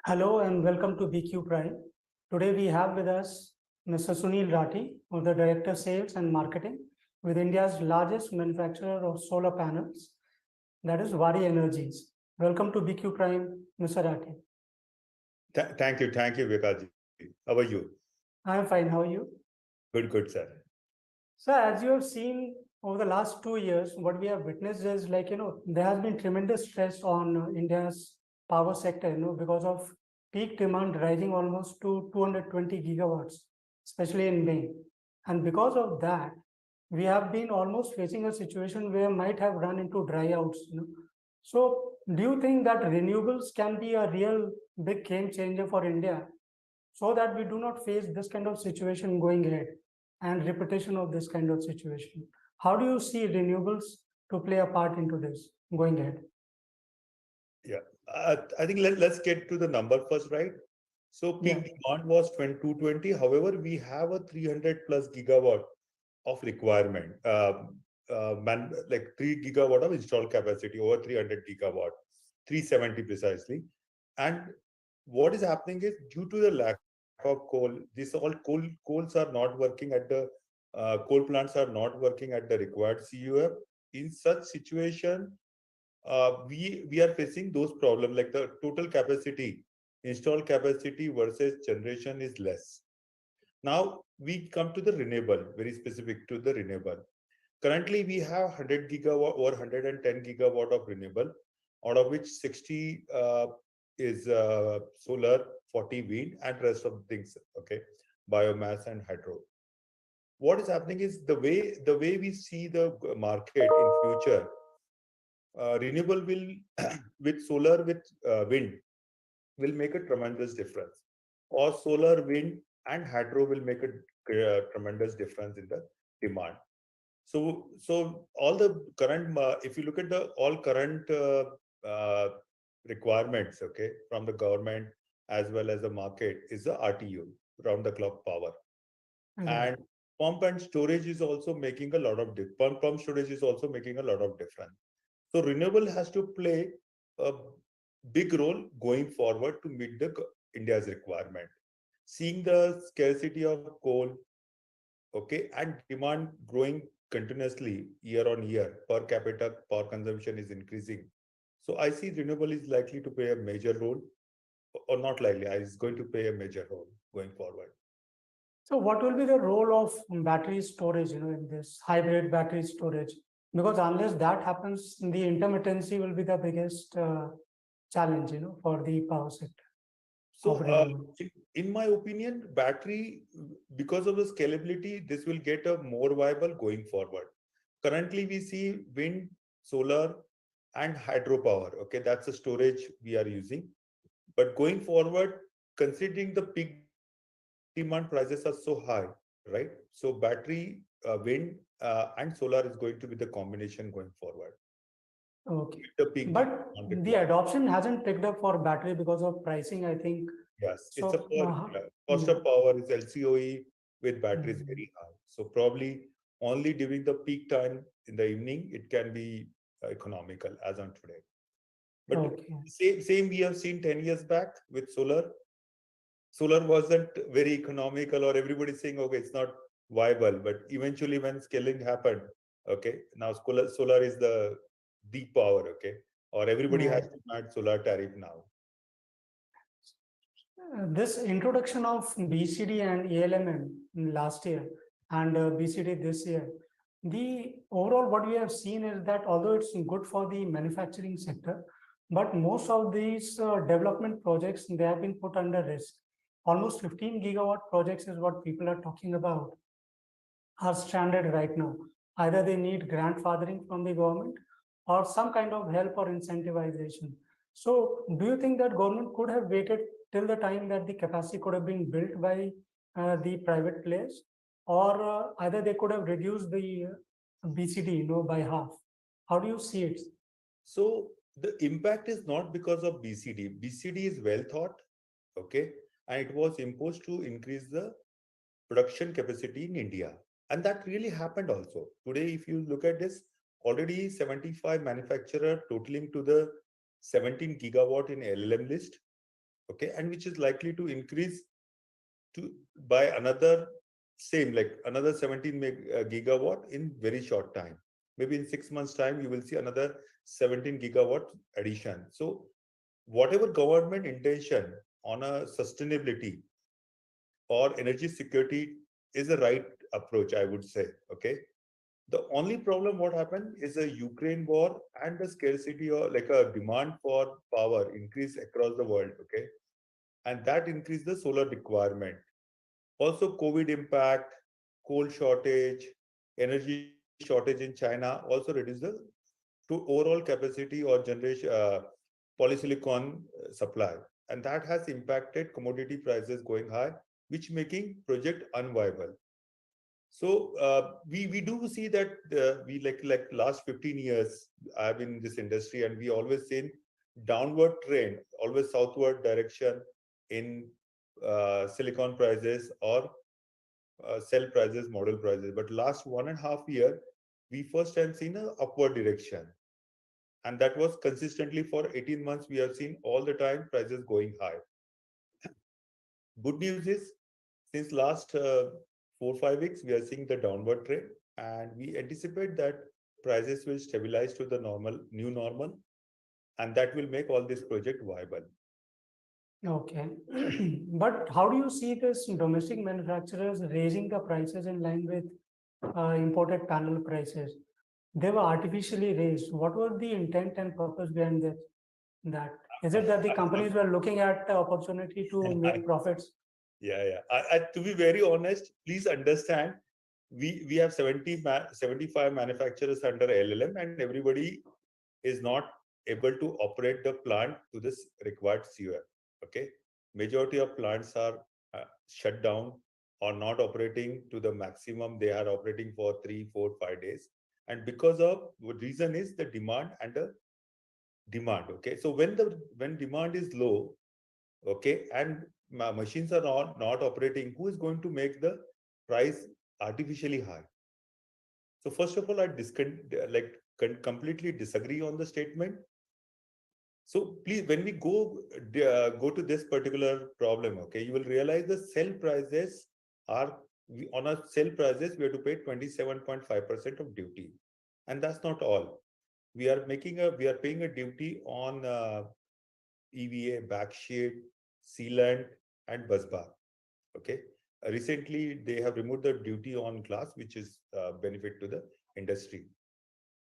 Hello and welcome to BQ Prime. Today we have with us Mr. Sunil Rathi, who is the Director Sales and Marketing with India's largest manufacturer of solar panels, that is Waaree Energies. Welcome to BQ Prime, Mr. Rathi. Thank you, Vikas. How are you? I am fine. How are you? Good, sir. So, as you have seen over the last 2 years, what we have witnessed is there has been tremendous stress on India's power sector, because of peak demand rising almost to 220 gigawatts, especially in May. And because of that, we have been almost facing a situation where might have run into dryouts. So, do you think that renewables can be a real big game changer for India so that we do not face this kind of situation going ahead and repetition of this kind of situation? How do you see renewables to play a part into this going ahead? Yeah, I think let's get to the number first, right? So Yeah. peak demand was 220. However, we have a 300 plus gigawatt of requirement, like 3 gigawatt of installed capacity, over 300 gigawatt, 370 precisely. And what is happening is due to the lack of coal, coals are not working at the coal plants are not working at the required CUF. In such situation, we are facing those problems, like the total capacity, installed capacity versus generation is less. Now we come to the renewable, very specific to the renewable. Currently we have 100 gigawatt or 110 gigawatt of renewable, out of which 60 is solar, 40 wind, and rest of things, okay, biomass and hydro. What is happening is the way we see the market in future, renewable will with solar, with wind, will make a tremendous difference, or solar, wind, and hydro will make a tremendous difference in the demand. So all the current, if you look at the all current requirements, okay, from the government as well as the market, is the RTU, round the clock power. Right. And pump and storage is also making a lot of pump storage is also making a lot of difference. So renewable has to play a big role going forward to meet the India's requirement. Seeing the scarcity of coal, okay, and demand growing continuously year on year, per capita power consumption is increasing. So I see renewable is likely to play a major role, or not likely, is going to play a major role going forward. So, what will be the role of battery storage, in this hybrid battery storage? Because unless that happens, the intermittency will be the biggest challenge, for the power sector So, of renewable. in my opinion, battery, because of the scalability, this will get a more viable going forward. Currently, we see wind, solar, and hydropower. Okay, that's the storage we are using. But going forward, considering the peak demand prices are so high, right? So battery, wind, and solar is going to be the combination going forward. Okay. The peak But demand the requirement. adoption hasn't picked up for battery because of pricing, I think. Yes, it's a So, cost yeah. of power is LCOE with batteries Mhm. very high. So probably only during the peak time in the evening it can be economical as on today. But Okay. same we have seen 10 years back with solar. Solar wasn't very economical, or everybody saying, okay, it's not viable. But eventually when scaling happened, okay, now solar is the power, okay, or everybody has Right. to match solar tariff now. This introduction of BCD and ALMM last year and BCD this year, the overall what we have seen is that although it's good for the manufacturing sector, but most of these development projects, they have been put under risk. Almost 15 gigawatt projects is what people are talking about, are stranded right now. Either they need grandfathering from the government or some kind of help or incentivization. So, do you think that government could have waited till the time that the capacity could have been built by the private players, or either they could have reduced the BCD, by half? How do you see it? So the impact is not because of BCD. BCD is well thought, okay, and it was imposed to increase the production capacity in India. And that really happened also. Today, if you look at this, already 75 manufacturer totaling to the 17 gigawatt in LLM list. okay, and which is likely to increase to by another same like another 17 gigawatt in very short time. Maybe in 6 months' time, you will see another 17 gigawatt addition. So whatever government intention on a sustainability or energy security is the right approach, I would say. Okay. The only problem what happened is a Ukraine war and the scarcity or like a demand for power increase across the world. Okay. And that increased the solar requirement. Also, COVID impact, coal shortage, energy shortage in China also reduced the to overall capacity or generation polysilicon supply, and that has impacted commodity prices going high, which making project unviable. So we do see that we like last 15 years I've been in this industry, and we always seen downward trend, always southward direction in silicon prices or cell prices, model prices. But last 1.5 year, we first time seen a upward direction, and that was consistently for 18 months. We have seen all the time prices going high. Good news is, since last 4 5 weeks, we are seeing the downward trend, and we anticipate that prices will stabilize to the normal, new normal, and that will make all this project viable. Okay. But how do you see this domestic manufacturers raising the prices in line with imported panel prices? They were artificially raised. What was the intent and purpose behind this? That is it that the companies were looking at the opportunity to make profits? Yeah, yeah. To be very honest, please understand, we have 75 manufacturers under LLM, and everybody is not able to operate the plant to this required CUF. Okay, majority of plants are shut down or not operating to the maximum. They are operating for 3 4 5 days, and because of what reason is the demand and the demand. Okay, so when demand is low, okay, and machines are not operating, who is going to make the price artificially high? So first of all, I completely disagree on the statement. So please, when we go to this particular problem, okay, you will realize the cell prices are on our cell prices we have to pay 27.5% of duty, and that's not all. We are paying a duty on EVA, backsheet, sealant, and busbar. Okay. Recently, they have removed the duty on glass, which is benefit to the industry.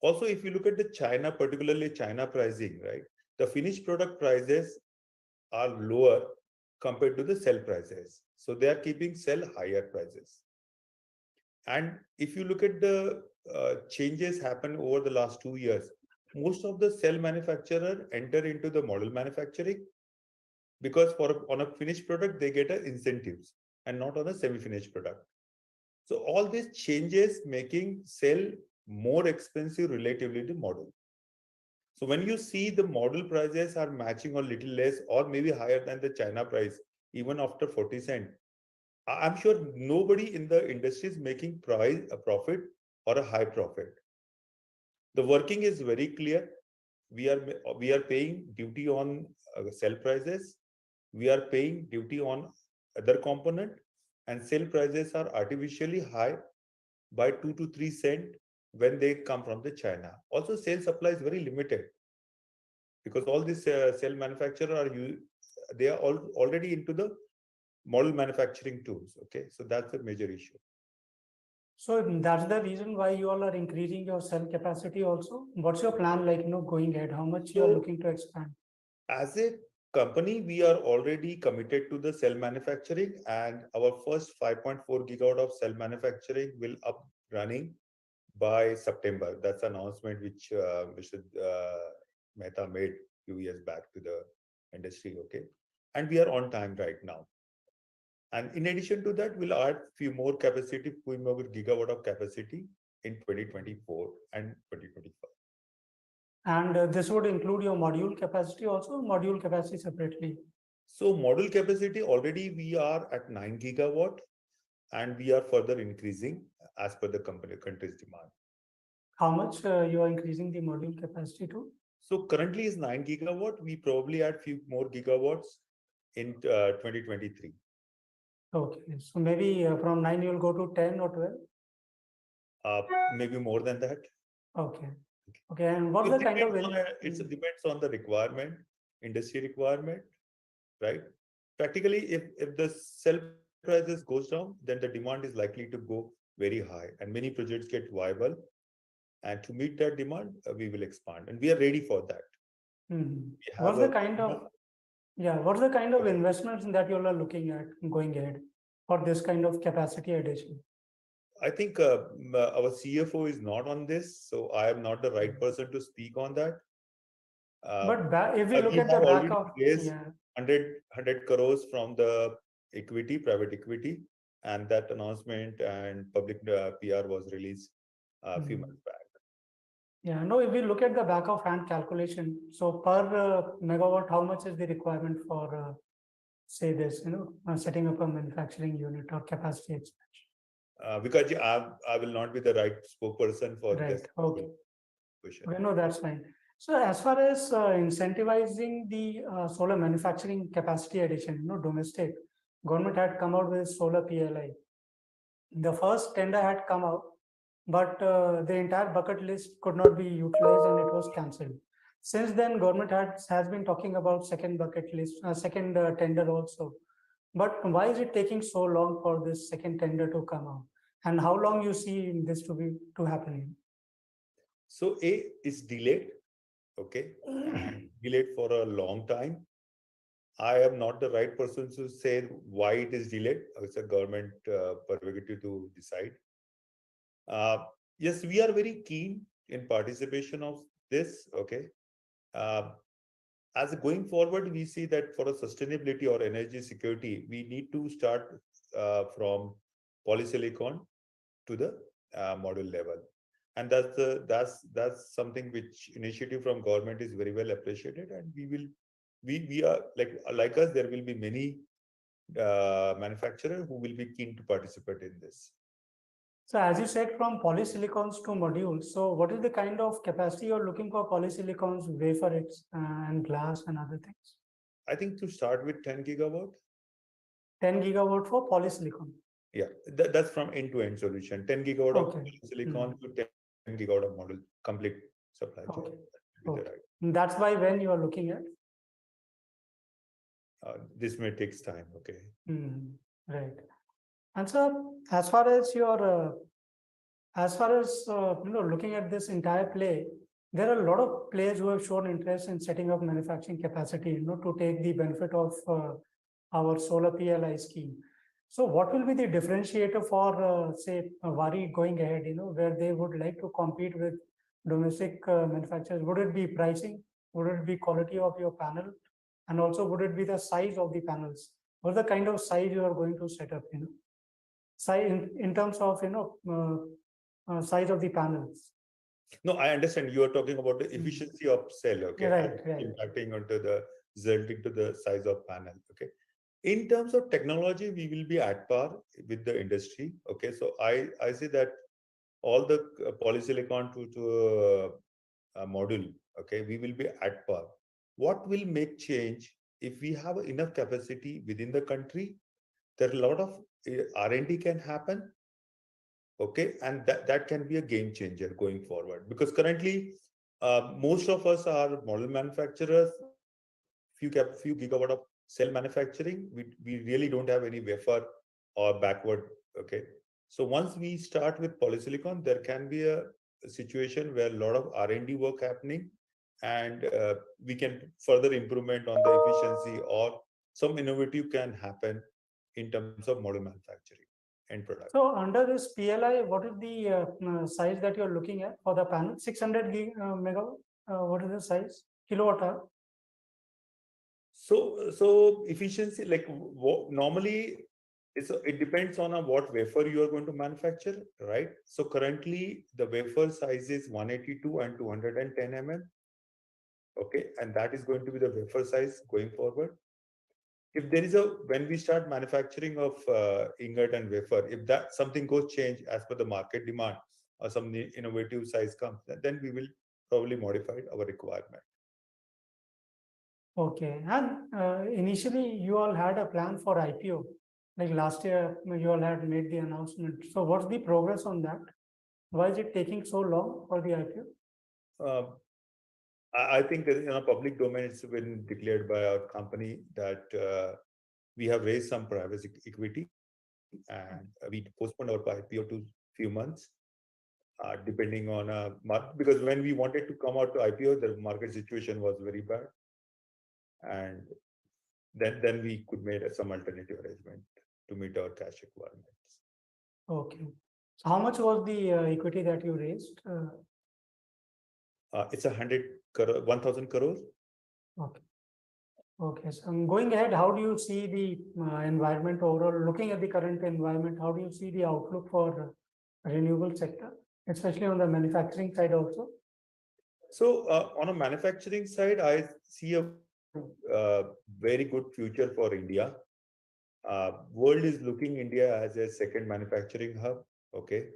Also, if you look at the China, particularly China pricing, right, the finished product prices are lower compared to the cell prices. So they are keeping cell higher prices. And if you look at the changes happen over the last 2 years, most of the cell manufacturer enter into the model manufacturing, because on a finished product they get incentives and not on a semi-finished product. So all these changes making cell more expensive relatively to model. So when you see the model prices are matching or little less or maybe higher than the China price, even after 40 cent, I'm sure nobody in the industry is making a profit or a high profit. The working is very clear. We are paying duty on cell prices. We are paying duty on other component, and sale prices are artificially high by 2 to 3 cent when they come from the China. Also, sale supply is very limited because all these cell manufacturers they are already into the model manufacturing tools. Okay, so that's a major issue. So that's the reason why you all are increasing your cell capacity also. What's your plan like, going ahead? How much you are looking to expand? As a company, we are already committed to the cell manufacturing, and our first 5.4 gigawatt of cell manufacturing will up running by September. That's an announcement which Mr. Mehta made a few years back to the industry. Okay, and we are on time right now. And in addition to that, we'll add few more gigawatt of capacity in 2024 and 2025. And this would include your module capacity also, module capacity separately. So module capacity already we are at 9 gigawatt, and we are further increasing as per the country's demand. How much you are increasing the module capacity to? So currently is 9 gigawatt. We probably add few more gigawatts in 2023. Okay, so maybe from 9 you'll go to 10 or 12. Maybe more than that. Okay. Okay, and what's the kind of It depends on the requirement, industry requirement, right? Practically, if the cell prices goes down, then the demand is likely to go very high, and many projects get viable. And to meet that demand, we will expand, and we are ready for that. We have what's the kind of what's the kind of Okay. investments that you all are looking at going ahead for this kind of capacity addition? I think our CFO is not on this, so I am not the right person to speak on that. But if we look We at the have back already of, raised 100 crores from the equity, private equity, and that announcement and public PR was released a few months back. yeah, no, if we look at the back of hand calculation, so per megawatt, how much is the requirement for, say this, setting up a manufacturing unit or capacity expansion? Because I will not be the right spokesperson for this Right. Okay. question. Okay, no, that's fine. So as far as incentivizing the solar manufacturing capacity addition, domestic, government had come out with solar PLI. The first tender had come out, but the entire bucket list could not be utilized and it was cancelled. Since then, government has been talking about second bucket list, second tender also. But why is it taking so long for this second tender to come out? And how long you see this to happen? So is delayed, okay, and delayed for a long time. I am not the right person to say why it is delayed. It's a government prerogative to decide. Uh, yes, we are very keen in participation of this. Okay. Uh, as going forward, we see that for a sustainability or energy security, we need to start from polysilicon to the module level, and that's something which initiative from government is very well appreciated, and we are like us. There will be many manufacturers who will be keen to participate in this. So as you said, from polysilicons to modules, so what is the kind of capacity you're looking for polysilicons, wafers, and glass and other things? I think to start with 10 gigawatt. 10 gigawatt for polysilicon. Yeah, that's from end-to-end solution. 10 gigawatt of silicon to 10 gigawatt of module, complete supply chain. Okay. Okay. Right. That's why when you are looking at? This may takes time. Okay. Right. And so as far as your looking at this entire play, there are a lot of players who have shown interest in setting up manufacturing capacity, to take the benefit of our solar PLI scheme. So what will be the differentiator for, say, Waaree going ahead, where they would like to compete with domestic manufacturers? Would it be pricing? Would it be quality of your panel? And also, would it be the size of the panels? What the kind of size you are going to set up, size in terms of, size of the panels? No, I understand you are talking about the efficiency of cell, okay, Right. impacting onto the resulting to the size of panel, okay. In terms of technology, we will be at par with the industry, okay. So I say that all the polysilicon to a module, okay, we will be at par. What will make change if we have enough capacity within the country? There are a lot of R&D can happen, okay, and that can be a game changer going forward, because currently most of us are model manufacturers, few gigawatt of cell manufacturing. We really don't have any wafer or backward, okay. So once we start with polysilicon, there can be a situation where a lot of R&D work happening, and we can further improvement on the efficiency, or some innovative can happen in terms of model manufacturing and product. So under this PLI, what is the size that you're looking at for the panel? 600 megawatt. What is the size? Kilowatt hour? So efficiency, like normally it depends on what wafer you are going to manufacture, right? So currently the wafer size is 182 and 210 mm, okay, and that is going to be the wafer size going forward. If there is when we start manufacturing of ingot and wafer, if that something goes change as per the market demand, or some innovative size comes, then we will probably modify our requirement. Okay. And initially, you all had a plan for IPO. Like last year, you all had made the announcement. So, what's the progress on that? Why is it taking so long for the IPO? Um, I think that in a public domain, it's been declared by our company that we have raised some private equity and we postponed our IPO to few months, depending on because when we wanted to come out to IPO, the market situation was very bad, and then we could make some alternative arrangement to meet our cash requirements. Okay. So, how much was the equity that you raised? It's 1,000 crores. Okay. Okay. So, going ahead, how do you see the environment overall? Looking at the current environment, how do you see the outlook for renewable sector, especially on the manufacturing side also? So on a manufacturing side, I see a very good future for India. World is looking India as a second manufacturing hub. Okay,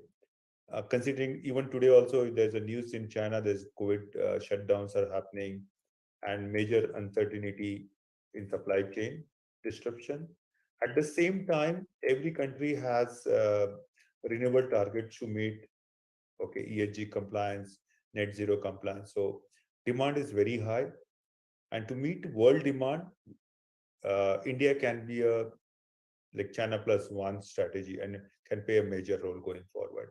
considering even today also there's a news in China. There's COVID shutdowns are happening and major uncertainty in supply chain disruption. At the same time, every country has renewable targets to meet. Okay, ESG compliance, net zero compliance. So demand is very high, and to meet world demand, India can be a like China plus one strategy and can play a major role going forward.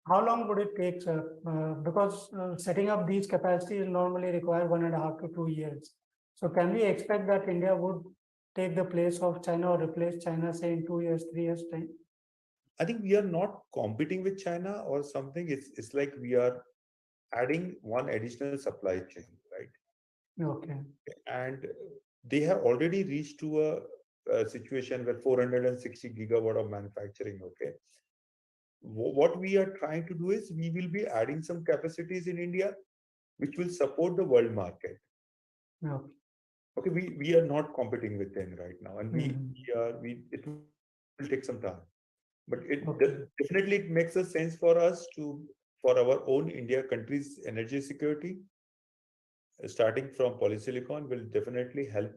How long would it take, sir? Because setting up these capacities normally require 1.5 to 2 years. So can we expect that India would take the place of China or replace China, say in 2 years, 3 years time? I think we are not competing with China or something. It's like we are adding one additional supply chain, right? Okay. And they have already reached to a situation where 460 gigawatt of manufacturing. Okay, what we are trying to do is we will be adding some capacities in India, which will support the world market. Okay. Okay, we are not competing with them right now, and Mhm. it will take some time, but Okay. definitely it makes a sense for us to for our own India country's energy security. Starting from polysilicon will definitely help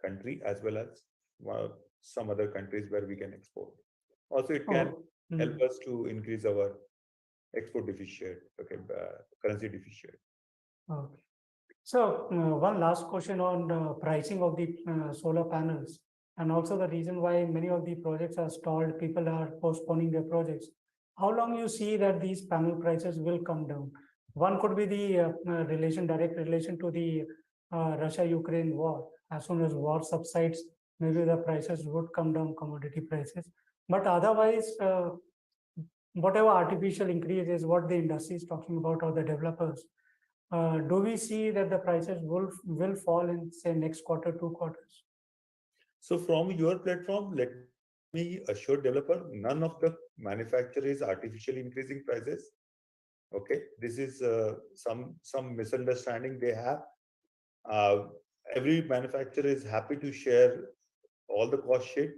country as well as some other countries where we can export. Also, it can Oh. help Mhm. us to increase our export deficit, okay, currency deficit. Okay. So one last question on the pricing of the solar panels, and also the reason why many of the projects are stalled, people are postponing their projects. How long you see that these panel prices will come down? One could be the direct relation to the Russia-Ukraine war. As soon as war subsides, maybe the prices would come down, commodity prices. But otherwise, whatever artificial increase is what the industry is talking about or the developers, do we see that the prices will fall in say next quarter, 2 quarters? So from your platform, let me assure developer, none of the manufacturer is artificially increasing prices. Okay, this is some misunderstanding they have. Uh, every manufacturer is happy to share all the cost sheet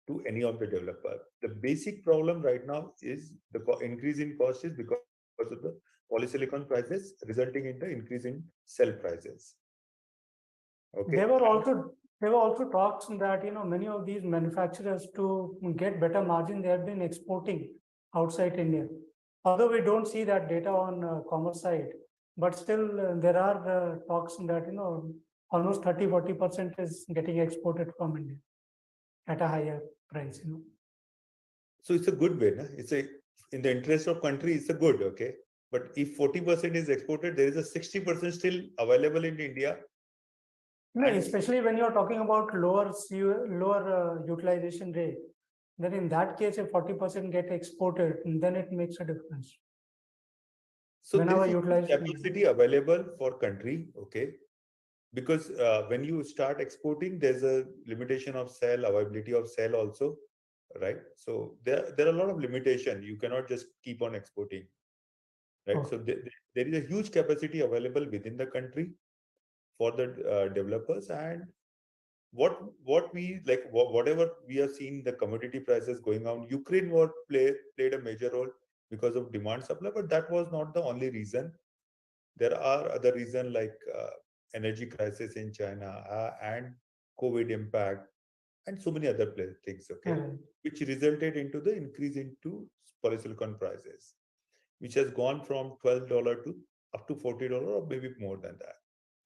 to any of the developer. The basic problem right now is the increase in cost is because of the polysilicon prices, resulting in the increase in cell prices. Okay. There were also talks that many of these manufacturers to get better margin they have been exporting outside India. Although we don't see that data on commerce side, but still there are talks that almost 30-40% is getting exported from India at a higher price. So it's a good way. Na? It's a in the interest of country, it's a good, okay. But if 40% is exported, there is a 60% still available in India. No, And especially when you're talking about lower utilization rate, then in that case, if 40% get exported, then it makes a difference. so there Whenever is a huge utilized. capacity available for country, okay. Because when you start exporting, there's a limitation of cell, availability of cell also, right? So there are a lot of limitation. You cannot just keep on exporting, right? So there is a huge capacity available within the country for the developers. And what we like whatever we have seen the commodity prices going on, Ukraine war played a major role because of demand supply, but that was not the only reason. There are other reasons like energy crisis in China and COVID impact and so many other things, okay, Correct. which resulted into the increase into polysilicon prices, which has gone from $12 to up to $40 or maybe more than that.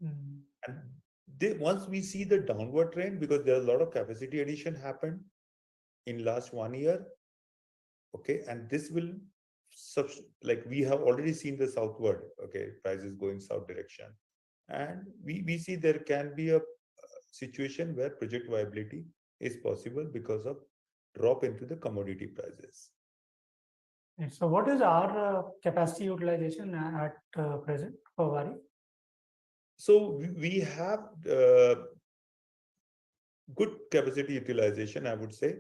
Mm. And once we see the downward trend, because there are a lot of capacity addition happened in last 1 year, okay, and this will like we have already seen the southward, okay, prices going south direction, and we see there can be a situation where project viability is possible because of drop into the commodity prices. Right. So what is our capacity utilization at present for Waaree? So we have good capacity utilization, I would say.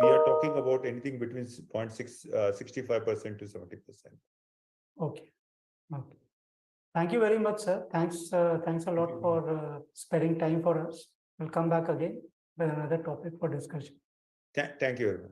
We are talking about anything between 65% to 70%. Okay. Okay. Thank you very much, sir. Thanks a lot for sparing time for us. We'll come back again with another topic for discussion. Thank you very much.